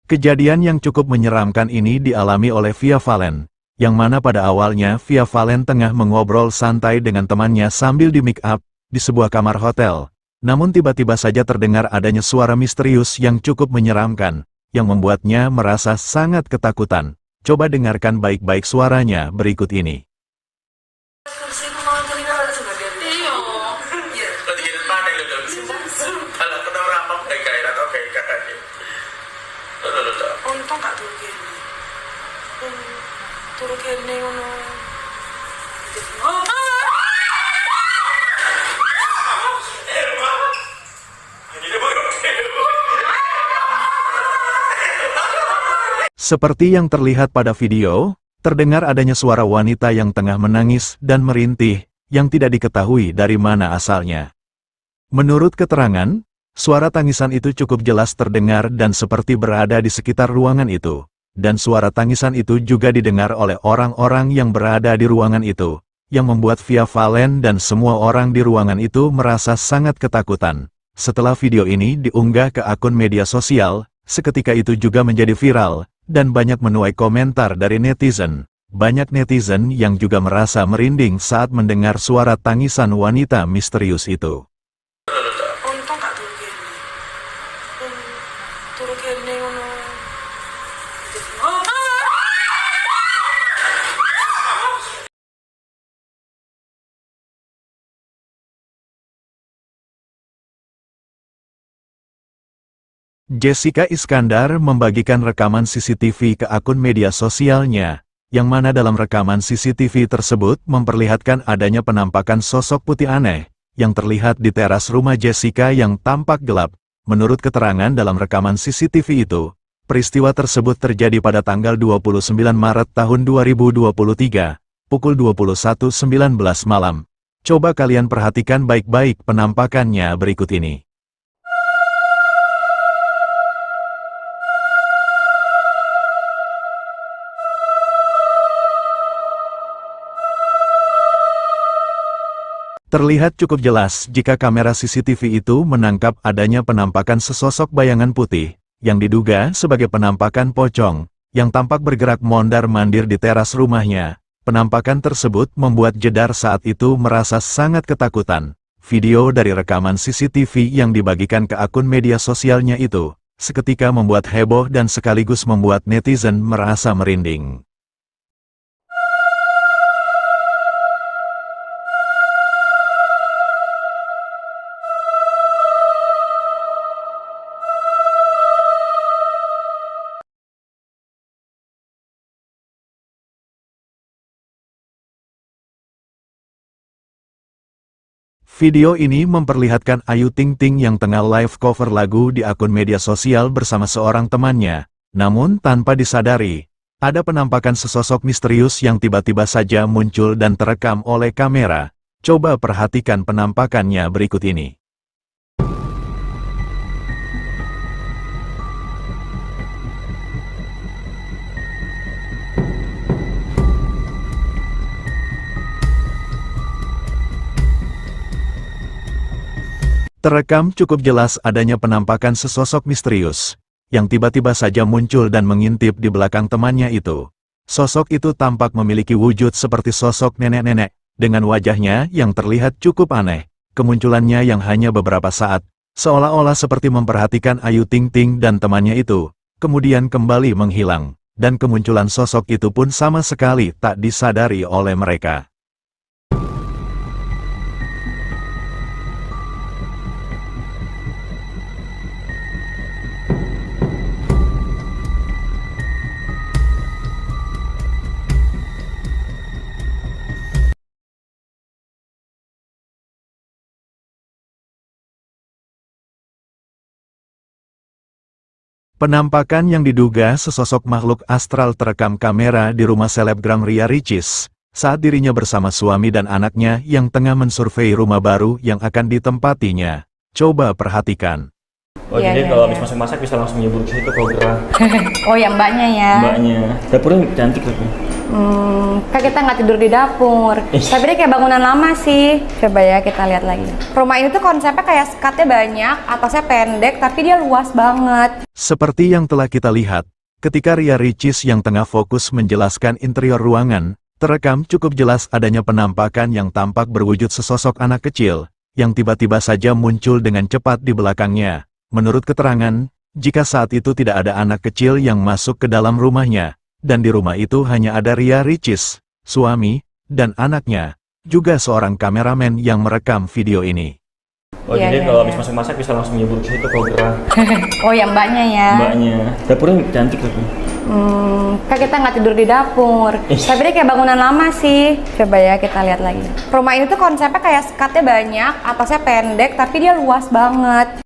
Kejadian yang cukup menyeramkan ini dialami oleh Via Valen, yang mana pada awalnya Via Valen tengah mengobrol santai dengan temannya sambil di make up di sebuah kamar hotel. Namun tiba-tiba saja terdengar adanya suara misterius yang cukup menyeramkan, yang membuatnya merasa sangat ketakutan. Coba dengarkan baik-baik suaranya berikut ini. Untung gak turu kene ngono. Seperti yang terlihat pada video, terdengar adanya suara wanita yang tengah menangis dan merintih, yang tidak diketahui dari mana asalnya. Menurut keterangan, suara tangisan itu cukup jelas terdengar dan seperti berada di sekitar ruangan itu. Dan suara tangisan itu juga didengar oleh orang-orang yang berada di ruangan itu, yang membuat Via Valen dan semua orang di ruangan itu merasa sangat ketakutan. Setelah video ini diunggah ke akun media sosial, seketika itu juga menjadi viral, dan banyak menuai komentar dari netizen. Banyak netizen yang juga merasa merinding saat mendengar suara tangisan wanita misterius itu. Untung gak turu kene ngono. Jessica Iskandar membagikan rekaman CCTV ke akun media sosialnya, yang mana dalam rekaman CCTV tersebut memperlihatkan adanya penampakan sosok putih aneh, yang terlihat di teras rumah Jessica yang tampak gelap. Menurut keterangan dalam rekaman CCTV itu, peristiwa tersebut terjadi pada tanggal 29 Maret tahun 2023, pukul 21.19 malam. Coba kalian perhatikan baik-baik penampakannya berikut ini. Terlihat cukup jelas jika kamera CCTV itu menangkap adanya penampakan sesosok bayangan putih, yang diduga sebagai penampakan pocong, yang tampak bergerak mondar-mandir di teras rumahnya. Penampakan tersebut membuat Jedar saat itu merasa sangat ketakutan. Video dari rekaman CCTV yang dibagikan ke akun media sosialnya itu, seketika membuat heboh dan sekaligus membuat netizen merasa merinding. Video ini memperlihatkan Ayu Ting Ting yang tengah live cover lagu di akun media sosial bersama seorang temannya. Namun tanpa disadari, ada penampakan sesosok misterius yang tiba-tiba saja muncul dan terekam oleh kamera. Coba perhatikan penampakannya berikut ini. Terekam cukup jelas adanya penampakan sesosok misterius, yang tiba-tiba saja muncul dan mengintip di belakang temannya itu. Sosok itu tampak memiliki wujud seperti sosok nenek-nenek, dengan wajahnya yang terlihat cukup aneh. Kemunculannya yang hanya beberapa saat, seolah-olah seperti memperhatikan Ayu Ting Ting dan temannya itu, kemudian kembali menghilang, dan kemunculan sosok itu pun sama sekali tak disadari oleh mereka. Penampakan yang diduga sesosok makhluk astral terekam kamera di rumah selebgram Ria Ricis, saat dirinya bersama suami dan anaknya yang tengah mensurvei rumah baru yang akan ditempatinya. Coba perhatikan. Oh jadi kalau habis masak-masak bisa langsung nyebur ke situ kalau gerah. Oh yang mbaknya ya? Mbaknya. Dapurnya cantik tapi. Kan kita nggak tidur di dapur. Tapi dia kayak bangunan lama sih. Coba ya kita lihat lagi. Rumah ini tuh konsepnya kayak sekatnya banyak, atasnya pendek, tapi dia luas banget. Seperti yang telah kita lihat, ketika Ria Ricis yang tengah fokus menjelaskan interior ruangan, terekam cukup jelas adanya penampakan yang tampak berwujud sesosok anak kecil, yang tiba-tiba saja muncul dengan cepat di belakangnya. Menurut keterangan, jika saat itu tidak ada anak kecil yang masuk ke dalam rumahnya, dan di rumah itu hanya ada Ria Ricis, suami, dan anaknya, juga seorang kameramen yang merekam video ini. Oh Iya, jadi iya, kalau iya. habis masak-masak bisa langsung nyebur ke situ kalau gerah. Oh ya mbaknya ya. Mbaknya. Dapurnya cantik tapi. Kan kita nggak tidur di dapur. Tapi dia kayak bangunan lama sih. Coba ya kita lihat lagi. Rumah ini tuh konsepnya kayak sekatnya banyak, atasnya pendek, tapi dia luas banget.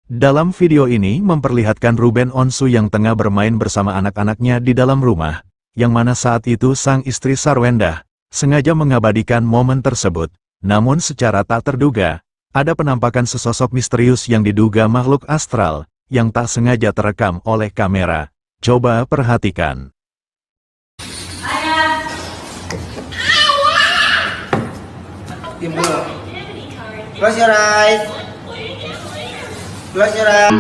Dalam video ini memperlihatkan Ruben Onsu yang tengah bermain bersama anak-anaknya di dalam rumah, yang mana saat itu sang istri Sarwendah sengaja mengabadikan momen tersebut. Namun secara tak terduga, ada penampakan sesosok misterius yang diduga makhluk astral, yang tak sengaja terekam oleh kamera. Coba perhatikan. Diam dulu. Close your eyes. Close your eyes.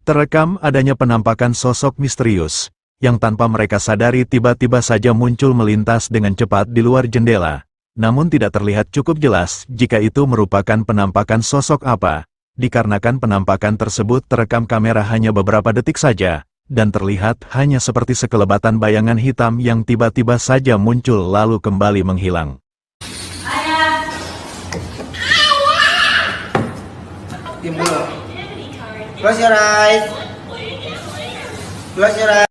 Terekam adanya penampakan sosok misterius, yang tanpa mereka sadari tiba-tiba saja muncul melintas dengan cepat di luar jendela. Namun tidak terlihat cukup jelas jika itu merupakan penampakan sosok apa, dikarenakan penampakan tersebut terekam kamera hanya beberapa detik saja, dan terlihat hanya seperti sekelebatan bayangan hitam yang tiba-tiba saja muncul lalu kembali menghilang. Diam dulu. Close your eyes. Close your eyes.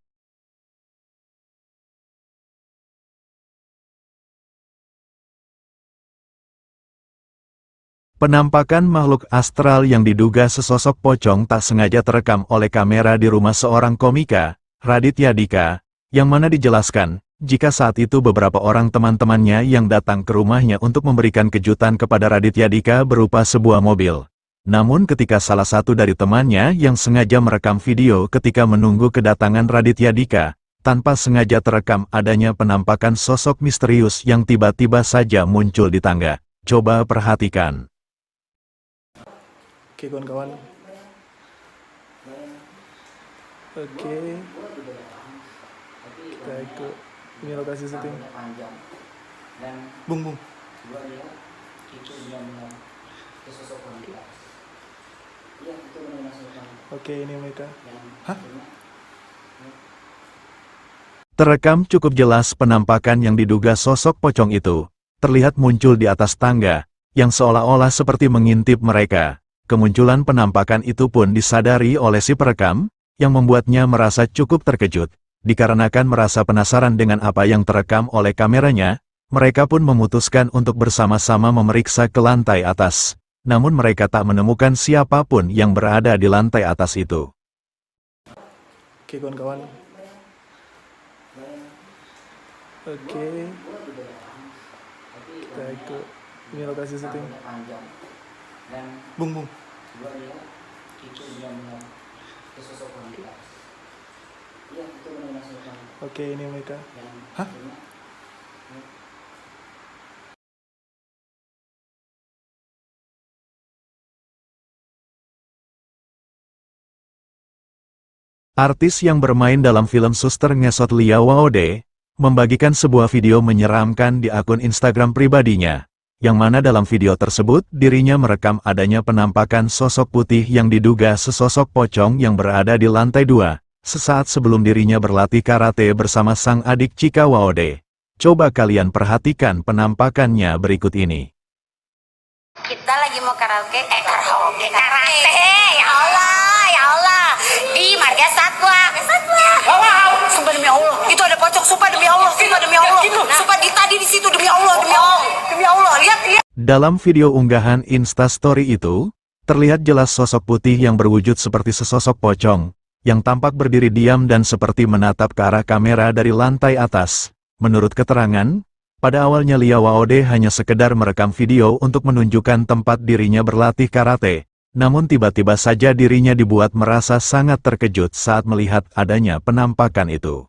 Penampakan makhluk astral yang diduga sesosok pocong tak sengaja terekam oleh kamera di rumah seorang komika, Raditya Dika, yang mana dijelaskan, jika saat itu beberapa orang teman-temannya yang datang ke rumahnya untuk memberikan kejutan kepada Raditya Dika berupa sebuah mobil. Namun ketika salah satu dari temannya yang sengaja merekam video ketika menunggu kedatangan Raditya Dika, tanpa sengaja terekam adanya penampakan sosok misterius yang tiba-tiba saja muncul di tangga. Coba perhatikan. Oke kawan-kawan. Oke. Kita ikut. Ini lokasi syuting. Bung. Oke ini mereka. Hah? Terekam cukup jelas penampakan yang diduga sosok pocong itu, terlihat muncul di atas tangga, yang seolah-olah seperti mengintip mereka. Kemunculan penampakan itu pun disadari oleh si perekam, yang membuatnya merasa cukup terkejut. Dikarenakan merasa penasaran dengan apa yang terekam oleh kameranya, mereka pun memutuskan untuk bersama-sama memeriksa ke lantai atas. Namun mereka tak menemukan siapapun yang berada di lantai atas itu. Oke kawan-kawan. Oke. Kita ikut. Ini lokasi syuting. Bung. Oke ini mereka. Hah? Artis yang bermain dalam film Suster Ngesot Lia Waode, membagikan sebuah video menyeramkan di akun Instagram pribadinya, yang mana dalam video tersebut dirinya merekam adanya penampakan sosok putih yang diduga sesosok pocong yang berada di lantai 2, sesaat sebelum dirinya berlatih karate bersama sang adik Chika Waode. Coba kalian perhatikan penampakannya berikut ini. Kita lagi mau karaoke, karate, ya Allah, ih marga satwa, wow, sumpah demi Allah, itu ada pocong, sumpah demi Allah, sumpah tadi di situ demi Allah, lihat. Dalam video unggahan Instastory itu, terlihat jelas sosok putih yang berwujud seperti sesosok pocong, yang tampak berdiri diam dan seperti menatap ke arah kamera dari lantai atas. Menurut keterangan, Pada awalnya Lia Waode hanya sekedar merekam video untuk menunjukkan tempat dirinya berlatih karate, namun tiba-tiba saja dirinya dibuat merasa sangat terkejut saat melihat adanya penampakan itu.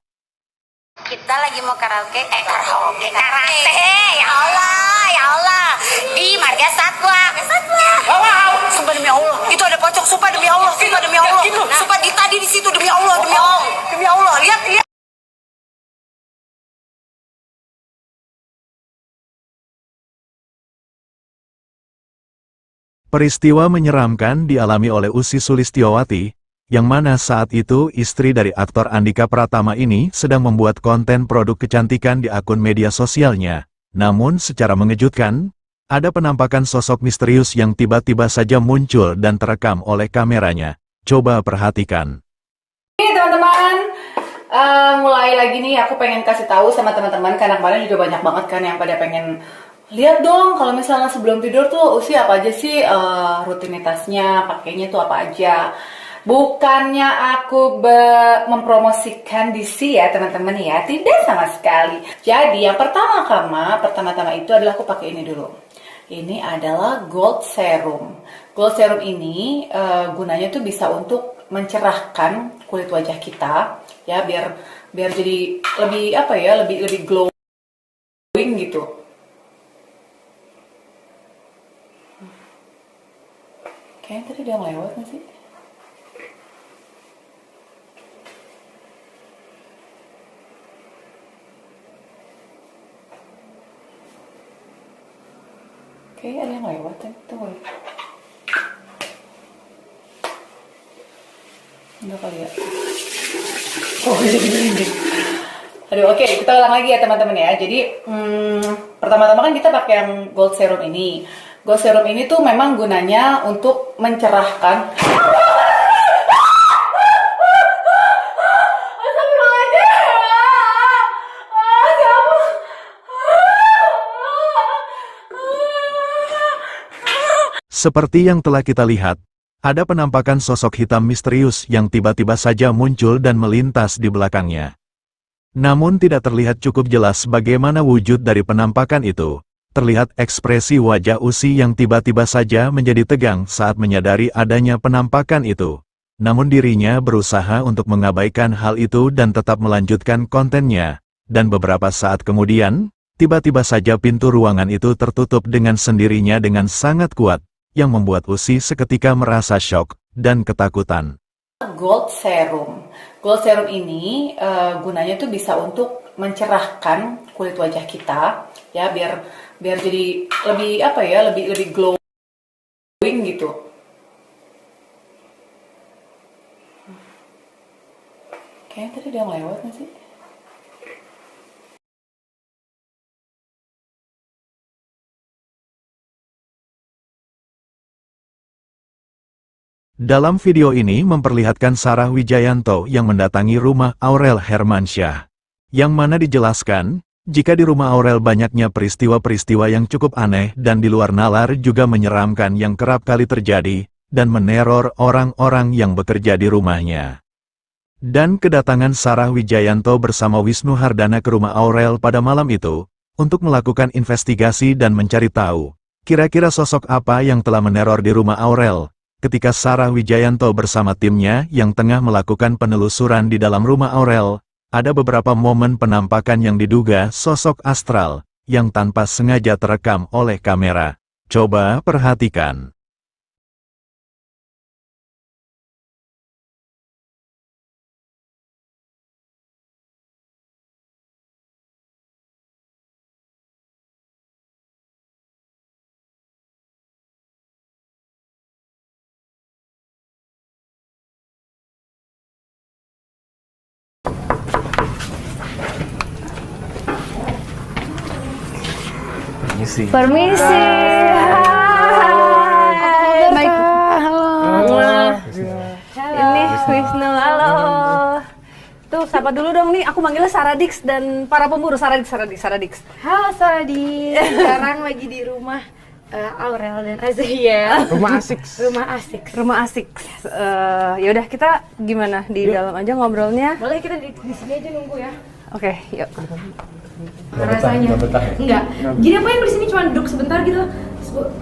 Kita lagi mau karaoke, karate. Ya Allah, ya Allah. Ih, marga satwa. Wow, sumpah demi Allah. Itu ada pocong, sumpah demi Allah, sumpah demi Allah. Sumpah tadi di situ demi Allah, demi Allah. Demi Allah, lihat. Peristiwa menyeramkan dialami oleh Ussy Sulistyowati, yang mana saat itu istri dari aktor Andhika Pratama ini sedang membuat konten produk kecantikan di akun media sosialnya. Namun secara mengejutkan, ada penampakan sosok misterius yang tiba-tiba saja muncul dan terekam oleh kameranya. Coba perhatikan. Nih teman-teman, mulai lagi nih aku pengen kasih tahu sama teman-teman, karena kemarin juga banyak banget kan yang pada pengen lihat dong kalau misalnya sebelum tidur tuh Ussy apa aja sih rutinitasnya, pakainya tuh apa aja. Bukannya aku mempromosikan DC ya teman-teman ya, tidak sama sekali. Jadi yang pertama-tama itu adalah aku pakai ini dulu. Ini adalah Gold Serum. Gold Serum ini gunanya tuh bisa untuk mencerahkan kulit wajah kita ya, biar jadi lebih apa ya, lebih glowing gitu. Kayaknya tadi dia lewat nggak sih? Kayaknya ada yang lewat ya, tunggu. Enggak kali ya. Oh, ini. Aduh, oke, kita ulang lagi ya teman-teman ya. Jadi, pertama-tama kan kita pakai yang Gold Serum ini. Gold Serum ini tuh memang gunanya untuk mencerahkan. Seperti yang telah kita lihat, ada penampakan sosok hitam misterius yang tiba-tiba saja muncul dan melintas di belakangnya. Namun tidak terlihat cukup jelas bagaimana wujud dari penampakan itu. Terlihat ekspresi wajah Ussy yang tiba-tiba saja menjadi tegang saat menyadari adanya penampakan itu. Namun dirinya berusaha untuk mengabaikan hal itu dan tetap melanjutkan kontennya. Dan beberapa saat kemudian, tiba-tiba saja pintu ruangan itu tertutup dengan sendirinya dengan sangat kuat, yang membuat Ussy seketika merasa syok dan ketakutan. Gold Serum. Gold Serum ini gunanya tuh bisa untuk mencerahkan kulit wajah kita ya, biar jadi lebih apa ya, lebih glowing gitu. Kayaknya tadi dia lewat nggak sih? Dalam video ini memperlihatkan Sarah Wijayanto yang mendatangi rumah Aurel Hermansyah, yang mana dijelaskan, jika di rumah Aurel banyaknya peristiwa-peristiwa yang cukup aneh dan di luar nalar juga menyeramkan yang kerap kali terjadi, dan meneror orang-orang yang bekerja di rumahnya. Dan kedatangan Sarah Wijayanto bersama Wisnu Hardana ke rumah Aurel pada malam itu, untuk melakukan investigasi dan mencari tahu, kira-kira sosok apa yang telah meneror di rumah Aurel. Ketika Sarah Wijayanto bersama timnya yang tengah melakukan penelusuran di dalam rumah Aurel, ada beberapa momen penampakan yang diduga sosok astral, yang tanpa sengaja terekam oleh kamera. Coba perhatikan. Permisi. Hai. Baik. Halo. Ini Wisnu. Halo. Tuh, sapa dulu dong nih. Aku manggilnya Saradix dan para pemburu Saradix. Halo Saradi. Sekarang lagi di rumah Aurel dan Azria. Rumah asik. Rumah asik. Yaudah, kita gimana di dalam aja ngobrolnya? Boleh kita di sini aja nunggu ya. Oke, yuk. rasanya. Nggak betah ya? Enggak. Jadi apa yang di sini cuma duduk sebentar gitu,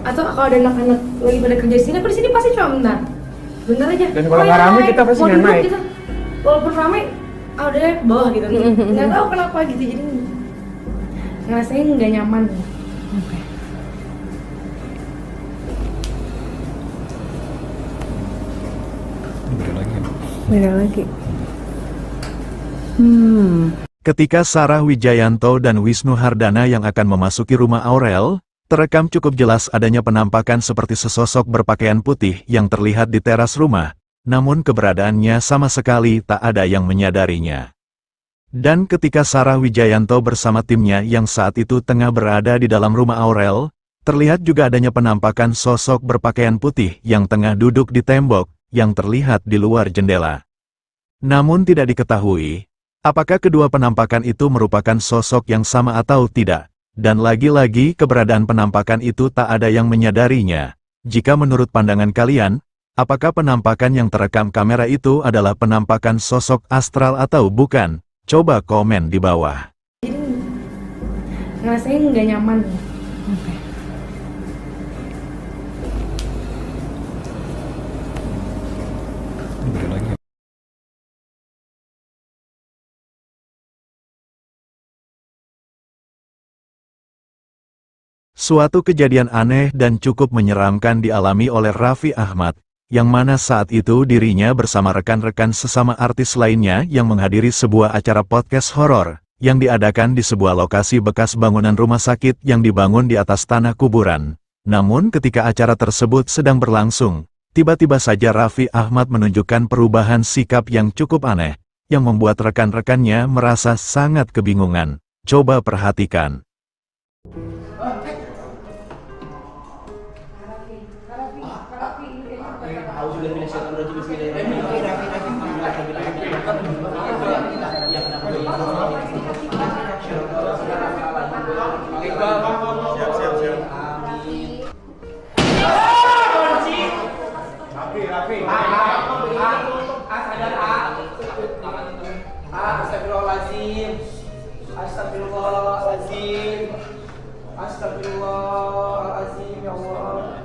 atau kalau ada anak-anak lagi pada kerja di sini, aku di sini pasti cuma bentar. Bentar aja. Dan kalau nggak rame kita pasti mau nggak duduk naik. gitu. Walaupun rame, udah deh bawah gitu. Nggak tahu kenapa gitu, jadi rasanya nggak nyaman. Beda lagi. Ketika Sarah Wijayanto dan Wisnu Hardana yang akan memasuki rumah Aurel, terekam cukup jelas adanya penampakan seperti sesosok berpakaian putih yang terlihat di teras rumah, namun keberadaannya sama sekali tak ada yang menyadarinya. Dan ketika Sarah Wijayanto bersama timnya yang saat itu tengah berada di dalam rumah Aurel, terlihat juga adanya penampakan sosok berpakaian putih yang tengah duduk di tembok, yang terlihat di luar jendela. Namun tidak diketahui, apakah kedua penampakan itu merupakan sosok yang sama atau tidak, dan lagi-lagi keberadaan penampakan itu tak ada yang menyadarinya. Jika menurut pandangan kalian, apakah penampakan yang terekam kamera itu adalah penampakan sosok astral atau bukan? Coba komen di bawah. Jadi rasanya nggak nyaman. Suatu kejadian aneh dan cukup menyeramkan dialami oleh Raffi Ahmad, yang mana saat itu dirinya bersama rekan-rekan sesama artis lainnya yang menghadiri sebuah acara podcast horor, yang diadakan di sebuah lokasi bekas bangunan rumah sakit yang dibangun di atas tanah kuburan. Namun ketika acara tersebut sedang berlangsung, tiba-tiba saja Raffi Ahmad menunjukkan perubahan sikap yang cukup aneh, yang membuat rekan-rekannya merasa sangat kebingungan. Coba perhatikan. Astagfirullahaladzim. Astagfirullahaladzim. Astagfirullahaladzim, ya Allah.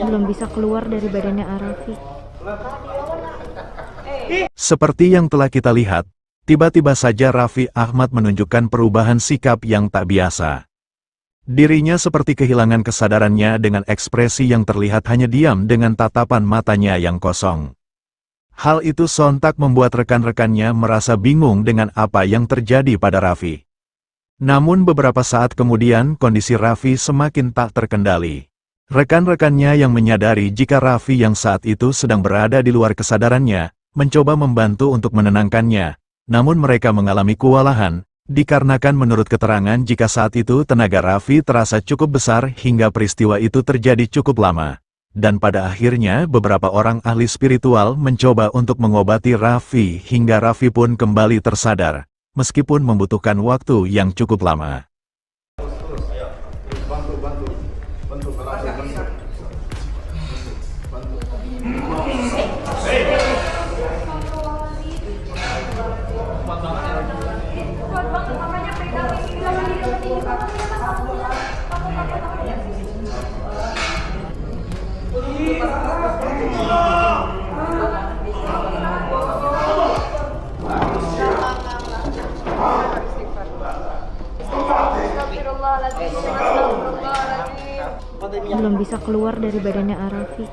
Belum bisa keluar dari badannya Arafi. Seperti yang telah kita lihat, tiba-tiba saja Raffi Ahmad menunjukkan perubahan sikap yang tak biasa. Dirinya seperti kehilangan kesadarannya dengan ekspresi yang terlihat hanya diam dengan tatapan matanya yang kosong. Hal itu sontak membuat rekan-rekannya merasa bingung dengan apa yang terjadi pada Raffi. Namun beberapa saat kemudian kondisi Raffi semakin tak terkendali. Rekan-rekannya yang menyadari jika Raffi yang saat itu sedang berada di luar kesadarannya, mencoba membantu untuk menenangkannya, namun mereka mengalami kewalahan, dikarenakan menurut keterangan jika saat itu tenaga Raffi terasa cukup besar hingga peristiwa itu terjadi cukup lama. Dan pada akhirnya beberapa orang ahli spiritual mencoba untuk mengobati Raffi hingga Raffi pun kembali tersadar, meskipun membutuhkan waktu yang cukup lama. bisa keluar dari badannya Arafi.